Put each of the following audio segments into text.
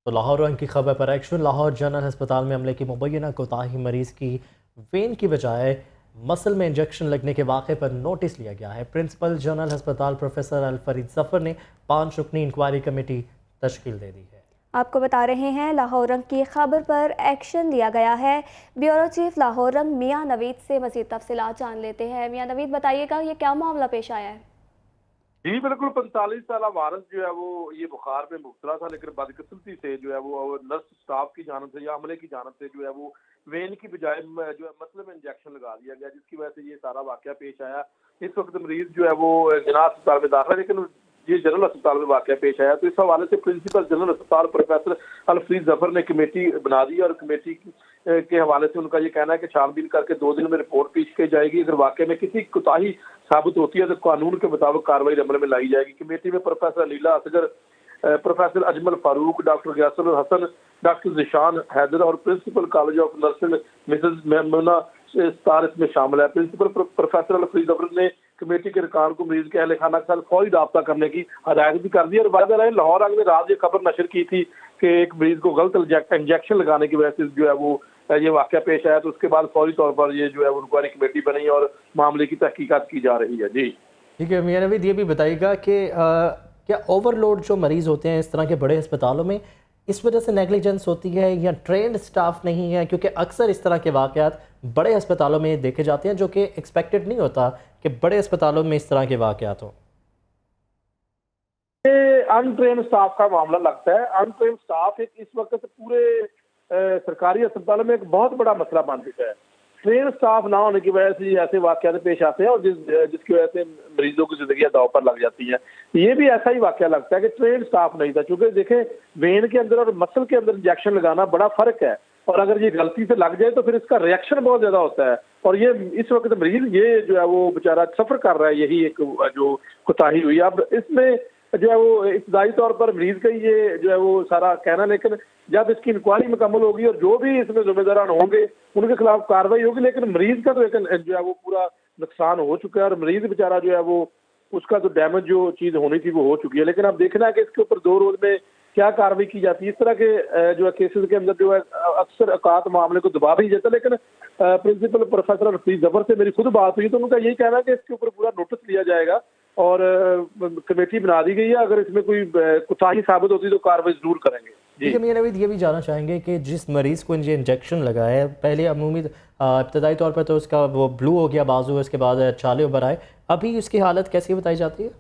तो लाहौर रंग की खबर पर एक्शन। लाहौर जनरल अस्पताल में अमले की मुबैना कोताही, मरीज की वेन की बजाय मसल में इंजेक्शन लगने के वाक़े पर नोटिस लिया गया है। प्रिंसिपल जनरल अस्पताल प्रोफेसर अल फरीद जफर ने 5 रुकनी इंक्वायरी कमेटी तश्कील दे दी है। आपको बता रहे हैं लाहौर रंग की खबर पर एक्शन लिया गया है। ब्यूरो चीफ लाहौर रंग मियां नवीद से मज़ीद तफसीलात जान लेते हैं। मियां नवीद, बताइएगा ये क्या मामला पेश आया है? जी बिल्कुल, 45 साल वारस जो है वो ये बुखार में मुब्तला था, लेकिन बदकिस्मती से जो है वो नर्स स्टाफ की जानब से या अमले की जानब से जो है वो वेन की बजाय जो है मसल में इंजेक्शन लगा दिया गया, जिसकी वजह से ये सारा वाकया पेश आया। इस वक्त मरीज जो है वो जिना अस्पताल में दाखिल है, लेकिन ये जनरल अस्पताल में वाकया पेश आया। तो इस हवाले से प्रिंसिपल जनरल अस्पताल प्रोफेसर अल फरीद जफर ने कमेटी बना दी और कमेटी के हवाले से उनका ये कहना है कि छानबीन करके 2 दिन में रिपोर्ट पेश की जाएगी। अगर वाकई में किसी कोताही साबित होती है तो कानून के मुताबिक कार्रवाई अमल में लाई जाएगी। कमेटी में professor Leela Asgar, professor Ajmal Farooq, doctor Ghayasul Hasan, doctor Zeeshan Haider और principal college of nursing Mrs Memuna Star इसमें शामिल है। प्रिंसिपल प्रोफेसर अल फरीद जफर ने कमेटी के अरकान को मरीज के अहल खाना के साथ फौरी राब्ता करने की हदायत भी कर दी। और वजह रहे लाहौर आग ने रात ये खबर नशर की थी कि एक मरीज को गलत इंजेक्शन लगाने की वजह से जो है वो ये वाकया पेश आया। तो उसके बाद फौरी तौर पर ये जो है इंक्वायरी कमेटी बनी और मामले की तहकीकात की जा रही है। जी ठीक है मियां नवीद, ये भी बताइएगा कि क्या ओवरलोड जो मरीज़ होते हैं इस तरह के बड़े अस्पतालों में, इस वजह से नेग्लिजेंस होती है या ट्रेंड स्टाफ नहीं है? क्योंकि अक्सर इस तरह के वाक़यात बड़े अस्पतालों में देखे जाते हैं, जो कि एक्सपेक्टेड नहीं होता कि बड़े अस्पतालों में इस तरह के वाक़यात हों। ये अनट्रेन स्टाफ का मामला लगता है। अनट्रेन स्टाफ एक इस वक्त पूरे सरकारी अस्पतालों में एक बहुत बड़ा मसला बन चुका है। ट्रेन स्टाफ ना होने की वजह से ऐसे वाकयात पेश आते हैं और जिसकी वजह से मरीजों की जिंदगी दांव पर लग जाती है। ये भी ऐसा ही वाकया लगता है कि ट्रेन स्टाफ नहीं था, क्योंकि देखें वेन के अंदर और मसल के अंदर इंजेक्शन लगाना बड़ा फर्क है। और अगर ये गलती से लग जाए तो फिर इसका रिएक्शन बहुत ज्यादा होता है। और ये इस वक्त मरीज ये जो है वो बेचारा सफर कर रहा है, यही एक जो कोताही हुई। अब इसमें जो है वो इब्तदाई तौर पर मरीज का ये जो है वो सारा कहना, लेकिन जब इसकी इंक्वायरी मुकम्मल होगी और जो भी इसमें जिम्मेदारान होंगे उनके खिलाफ कार्रवाई होगी। लेकिन मरीज का तो एक जो है वो पूरा नुकसान हो चुका है और मरीज बेचारा जो है वो उसका तो डैमेज जो चीज होनी थी वो हो चुकी है। लेकिन अब देखना है कि इसके ऊपर 2 रोज में क्या कार्रवाई की जाती है। इस तरह के जो है केसेस के अंदर जो है अक्सर औकात मामले को दबा भी जाता है। लेकिन प्रिंसिपल प्रोफेसर फरीद जफर से मेरी खुद बात हुई तो उनका यही कहना है कि इसके ऊपर पूरा नोटिस लिया जाएगा और कमेटी बना दी गई है। अगर इसमें कोई कोताही साबित होती तो कार्रवाई जरूर करेंगे। ठीक जी है मियां नवीद, ये भी जानना चाहेंगे कि जिस मरीज़ को ये इंजेक्शन लगा है, पहले अमूमी इब्तदाई तौर पर तो उसका वो ब्लू हो गया बाजू, उसके बाद छाले उभर आए, अभी उसकी हालत कैसी बताई जाती है?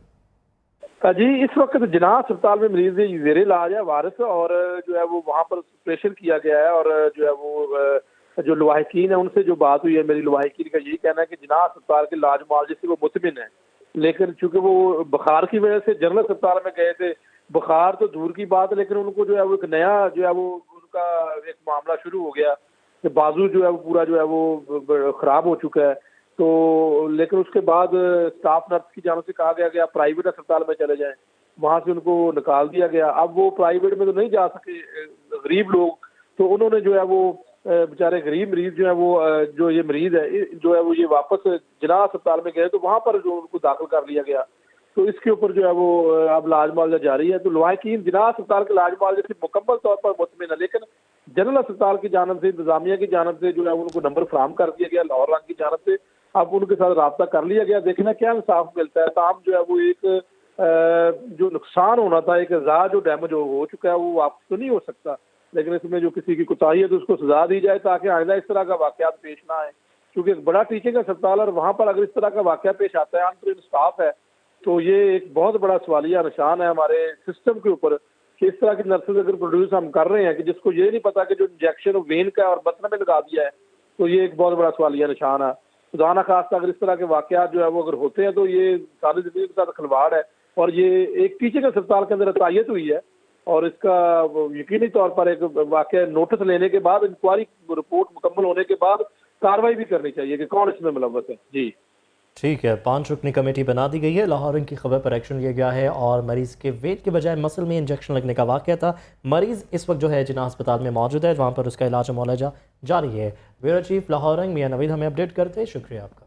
जी इस वक्त जिना अस्पताल में मरीज जेर इलाज है वारिस, और जो है वो वहाँ पर प्रेशर किया गया है। और जो है वो जो लवाहिकीन है उनसे जो बात हुई है, मेरी लवाहिकीन का यही कहना है कि जिना अस्पताल के इलाज मुआवजे से वो मुतमिन है। लेकिन चूंकि वो बुखार की वजह से जनरल अस्पताल में गए थे, बुखार तो दूर की बात है, लेकिन उनको जो है वो एक नया जो है वो उनका एक मामला शुरू हो गया कि बाजू जो है वो पूरा जो है वो खराब हो चुका है। तो लेकिन उसके बाद स्टाफ नर्स की जानब से कहा गया कि आप प्राइवेट अस्पताल में चले जाएं, वहां से उनको निकाल दिया गया। अब वो प्राइवेट में तो नहीं जा सके गरीब लोग, तो उन्होंने जो है वो बेचारे गरीब मरीज जो है वो जो ये मरीज है जो है वो ये वापस जिना अस्पताल में गए तो वहां पर जो उनको दाखिल कर लिया गया। तो इसके ऊपर जो है वो अब इलाज मुआवजा जारी है। तो लवाहिकीन जिना अस्पताल के इलाज मुआवजे से मुकम्मल तौर पर मुतमिन है, लेकिन जनरल अस्पताल की जानब से, इंतजामिया की जानब से जो है उनको नंबर फराहम कर दिया गया लाहौर रंग की जानब से। अब उनके साथ रब्ता कर लिया गया, देखना क्या इंसाफ मिलता है। ताम जो है वो एक जो नुकसान होना था, एक ज़ा जो डैमेज हो चुका है वो वापस तो नहीं हो सकता। लेकिन इसमें जो किसी की कोताही है तो उसको सजा दी जाए ताकि आइंदा इस तरह का वाकयात पेश ना आए। क्योंकि एक बड़ा टीचिंग अस्पताल और वहाँ पर अगर इस तरह का वाकया पेश आता है, अनट्रेन स्टाफ है, तो ये एक बहुत बड़ा सवालिया निशान है हमारे सिस्टम के ऊपर कि इस तरह की नर्सेज अगर प्रोड्यूस हम कर रहे हैं कि जिसको ये नहीं पता कि जो इंजेक्शन वेन का और बतन में लगा दिया है, तो ये एक बहुत बड़ा सवालिया निशान है। खुदा ना खास्ता अगर इस तरह के वाकयात जो है वो अगर होते हैं तो ये सारी जिंदगी के साथ खिलवाड़ है। और ये एक टीचिंग अस्पताल के अंदर अतायत हुई है और इसका यकीनी तौर पर एक वाकया नोटिस लेने के बाद, इंक्वायरी रिपोर्ट मुकम्मल होने के बाद कार्रवाई भी करनी चाहिए कि कौन इसमें मुलव्वस है। जी ठीक है, 5 रुकनी कमेटी बना दी गई है। लाहौर की खबर पर एक्शन लिया गया है और मरीज़ के वेट के बजाय मसल में इंजेक्शन लगने का वाक़या था। मरीज़ इस वक्त जो है जिना अस्पताल में मौजूद है, वहाँ पर उसका इलाज मुआवजा जारी है। ब्यूरो चीफ लाहौर मियां नवीद हमें अपडेट करते हैं, शुक्रिया आपका।